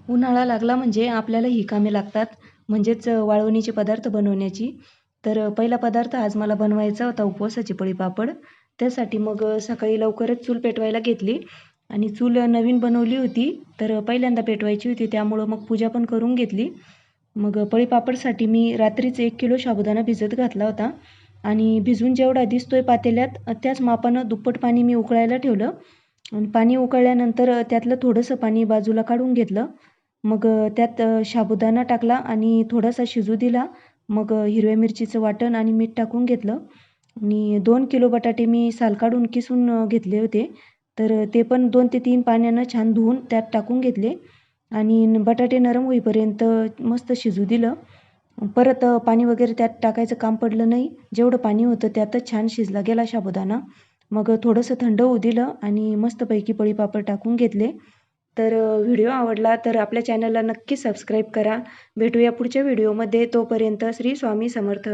उन्हाळा लागला म्हणजे आपल्याला ही कामे लागतात, म्हणजेच वाळवणीचे पदार्थ बनवण्याची. तर पहिला पदार्थ आज मला बनवायचा होता उपवासाचे पळीपापड. त्यासाठी मग सकाळी लवकरच चूल पेटवायला घेतली आणि चूल नवीन बनवली होती, तर पहिल्यांदा पेटवायची होती, त्यामुळं मग पूजा पण करून घेतली. मग पळीपापडसाठी मी रात्रीच 1 किलो साबुदाणा भिजत घातला होता आणि भिजून जेवढा दिसतोय पातेल्यात त्याच मापानं दुप्पट पाणी मी उकळायला ठेवलं आणि पाणी उकळल्यानंतर त्यातलं थोडंसं पाणी बाजूला काढून घेतलं. मग त्यात साबुदाणा टाकला आणि थोडासा शिजू दिला. मग हिरव्या मिरचीचं वाटण आणि मीठ टाकून घेतलं आणि 2 किलो बटाटे मी साल काढून किसून घेतले होते. तर ते पण 2 ते 3 पाण्यानं छान धुवून त्यात टाकून घेतले आणि बटाटे नरम होईपर्यंत मस्त शिजू दिलं. परत पाणी वगैरे त्यात टाकायचं काम पडलं नाही. जेवढं पाणी होतं त्यातच छान शिजला गेला साबुदाणा. मग थोडंसं थंड होऊ दिलं आणि मस्तपैकी पळीपापड टाकून घेतले. तर व्हिडिओ आवडला तर आपल्या चॅनलला नक्की सबस्क्राईब करा. भेटूया पुढच्या व्हिडिओमध्ये. तोपर्यंत श्री स्वामी समर्थ.